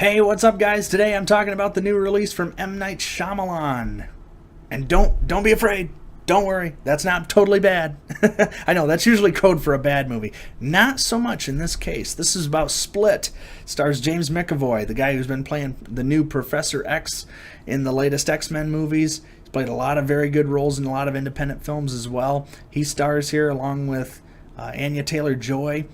Hey, what's up, guys? Today I'm talking about the new release from M. Night Shyamalan. And don't be afraid. Don't worry. That's not totally bad. I know, that's usually code for a bad movie. Not so much in this case. This is about Split. Stars James McAvoy, the guy who's been playing the new Professor X in the latest X-Men movies. He's played a lot of very good roles in a lot of independent films as well. He stars here along with Anya Taylor-Joy.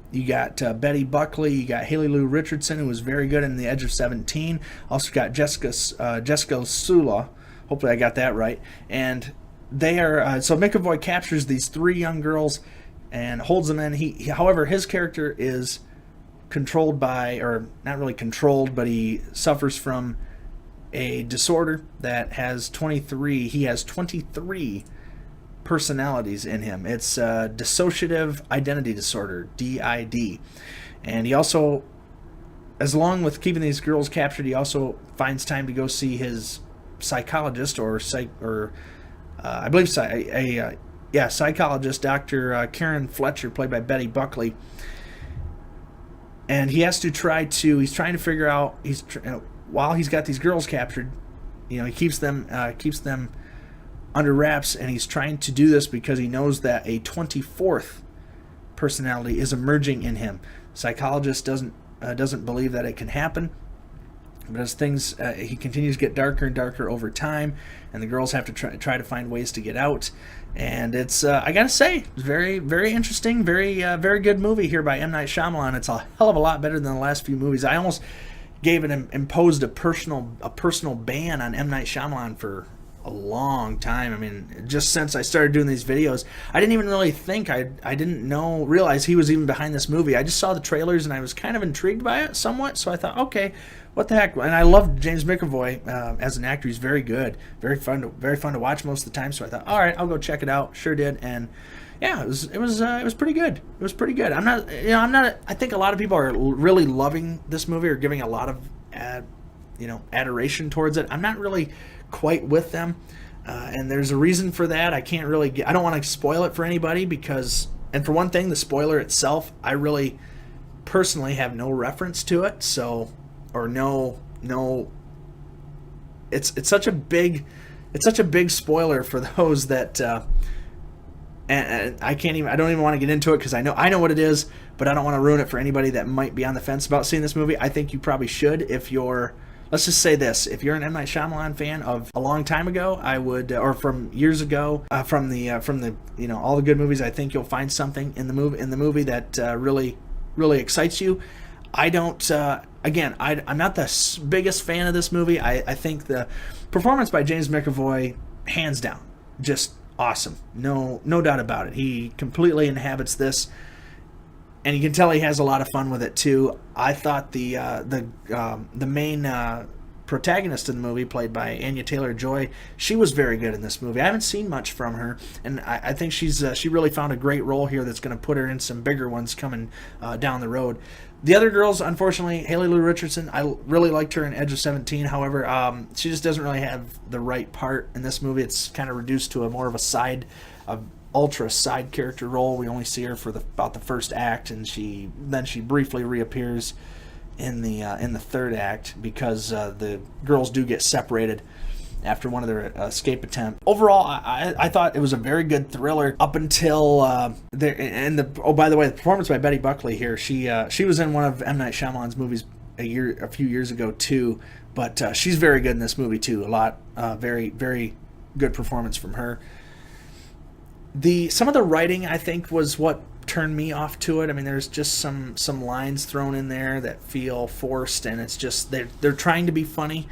You got Betty Buckley. You got Haley Lou Richardson, who was very good in The Edge of 17. Also got Jessica Sula. Hopefully I got that right. And they are so McAvoy captures these three young girls and holds them in. However, his character is controlled by, or not really controlled, but he suffers from a disorder that has 23. He has 23 personalities in him. It's dissociative identity disorder, DID. And he also, as long with keeping these girls captured, he also finds time to go see his psychologist I believe psychologist, Dr. Karen Fletcher, played by Betty Buckley. And he has to he's trying to figure out, while he's got these girls captured, he keeps them under wraps, and he's trying to do this because he knows that a 24th personality is emerging in him. Psychologist doesn't believe that it can happen, but as things he continues to get darker and darker over time, and the girls have to try to find ways to get out. And it's I gotta say, it's very, very interesting, very good movie here by M. Night Shyamalan. It's a hell of a lot better than the last few movies. I almost imposed a personal ban on M. Night Shyamalan for a long time. I mean, just since I started doing these videos, I didn't even really think, I didn't realize he was even behind this movie. I just saw the trailers and I was kind of intrigued by it somewhat, so I thought, okay, what the heck. And I love James McAvoy as an actor. He's very good, very fun to watch most of the time, so I thought, all right, I'll go check it out. Sure did. And yeah, it was pretty good. It was pretty good. I think a lot of people are really loving this movie, or giving a lot of adoration towards it. I'm not really quite with them, and there's a reason for that. I don't want to spoil it for anybody, because, and for one thing, the spoiler itself, I really personally have no reference to it, so, or no it's such a big spoiler for those that and I don't even want to get into it, because I know what it is, but I don't want to ruin it for anybody that might be on the fence about seeing this movie. I think you probably should. If you're, let's just say this, if you're an M. Night Shyamalan fan of a long time ago, I would, or from years ago, from the all the good movies, I think you'll find something in the movie that really excites you. I don't, I'm not the biggest fan of this movie. I think the performance by James McAvoy, hands down, just awesome. No doubt about it. He completely inhabits this, and you can tell he has a lot of fun with it too. I thought the main protagonist in the movie, played by Anya Taylor-Joy, she was very good in this movie. I haven't seen much from her, and I think she really found a great role here that's going to put her in some bigger ones coming down the road. The other girls, unfortunately, Haley Lou Richardson, I really liked her in Edge of 17. However, she just doesn't really have the right part in this movie. It's kind of reduced to more of a ultra side character role. We only see her for about the first act, and she briefly reappears in the third act, because the girls do get separated after one of their escape attempts. Overall, I thought it was a very good thriller up until by the way, the performance by Betty Buckley here, she was in one of M. Night Shyamalan's movies a few years ago too, but she's very good in this movie too. Very, very good performance from her. Some of the writing, I think, was what turned me off to it. I mean, there's just some lines thrown in there that feel forced, and it's just they're trying to be funny,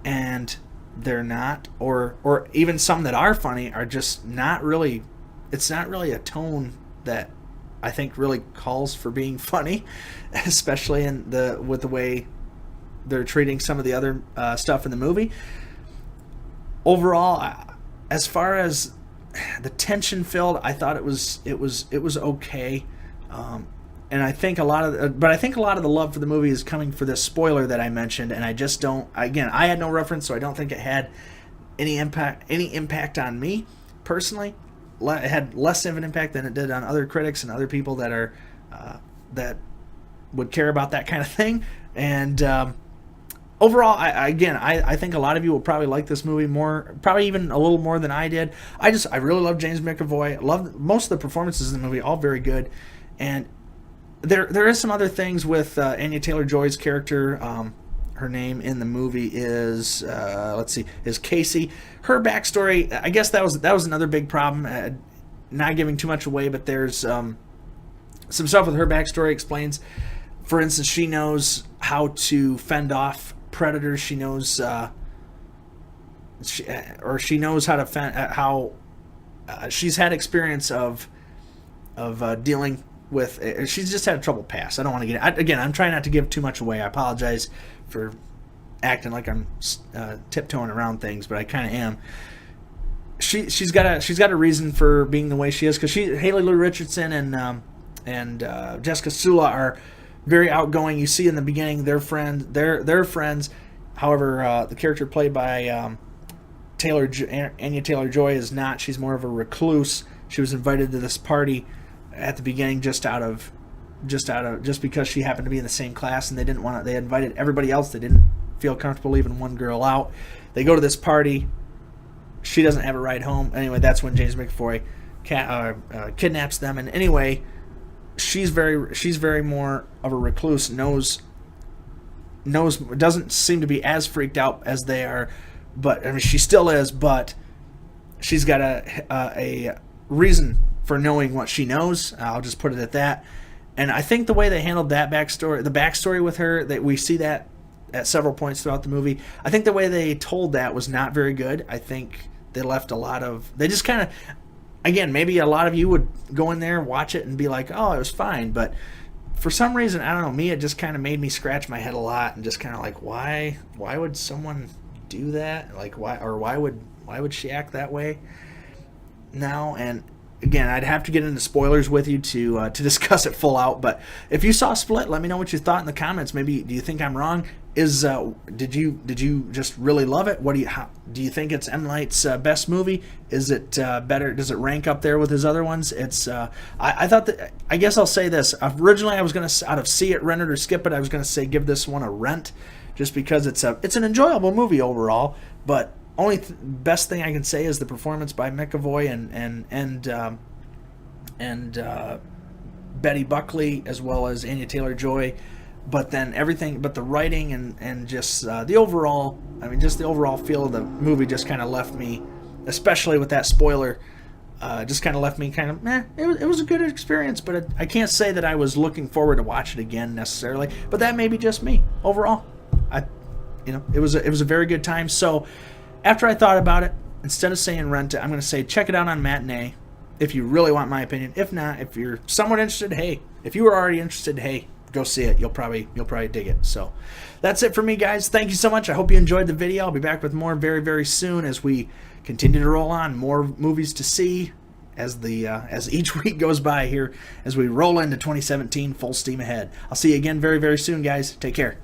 and they're not, or even some that are funny are just not really. It's not really a tone that I think really calls for being funny, especially with the way they're treating some of the other stuff in the movie. Overall, as far as the tension filled, I thought it was okay, and I think a lot of the love for the movie is coming for this spoiler that I mentioned, and I just don't. Again, I had no reference, so I don't think it had any impact on me personally. It had less of an impact than it did on other critics and other people that would care about that kind of thing. And overall, I think a lot of you will probably like this movie more, probably even a little more than I did. I really love James McAvoy. Love most of the performances in the movie, all very good. And there is some other things with Anya Taylor-Joy's character. Her name in the movie is is Casey. Her backstory, I guess that was another big problem. Not giving too much away, but there's some stuff with her backstory explains. For instance, she knows how to fend off predators. She knows she knows how to fend she's had experience of dealing with. She's just had a troubled past. I don't want to get again. I'm trying not to give too much away. I apologize for acting like I'm tiptoeing around things, but I kind of am. She's got a reason for being the way she is, because Haley Lou Richardson and Jessica Sula are very outgoing. You see in the beginning they're friends. However, the character played by Anya Taylor-Joy is not. She's more of a recluse. She was invited to this party at the beginning just because she happened to be in the same class, and they invited everybody else. They didn't feel comfortable leaving one girl out. They go to this party. She doesn't have a ride home. Anyway, that's when James McAvoy kidnaps them. And anyway, she's very more of a recluse. Knows doesn't seem to be as freaked out as they are, but I mean she still is. But she's got a reason for knowing what she knows. I'll just put it at that. And I think the way they handled that backstory with her, that we see that at several points throughout the movie, I think the way they told that was not very good. I think they left they just kind of, again, maybe a lot of you would go in there, watch it, and be like, oh, it was fine. But for some reason, I don't know, me, it just kind of made me scratch my head a lot and just kind of like, why would someone do that? Like, why would she act that way now? And again, I'd have to get into spoilers with you to discuss it full out. But if you saw Split, let me know what you thought in the comments. Maybe do you think I'm wrong? Did you just really love it? Do you think it's M. Night's best movie? Is it better? Does it rank up there with his other ones? It's I thought that, I guess I'll say this. Originally, I was gonna, out of see it, rent it, or skip it, I was gonna say give this one a rent, just because it's an enjoyable movie overall. But best thing I can say is the performance by McAvoy and Betty Buckley, as well as Anya Taylor-Joy. But then everything, but the writing and just the overall, just the overall feel of the movie just kind of left me, especially with that spoiler, just kind of left me kind of, it was a good experience, but I can't say that I was looking forward to watch it again necessarily. But that may be just me. Overall, it was a very good time. So after I thought about it, instead of saying rent it, I'm going to say check it out on Matinee if you really want my opinion. If not, if you're somewhat interested, hey, if you were already interested, hey, go see it. You'll probably dig it. So that's it for me, guys. Thank you so much. I hope you enjoyed the video. I'll be back with more very, very soon as we continue to roll on. More movies to see as each week goes by here, as we roll into 2017 full steam ahead. I'll see you again very, very soon, guys. Take care.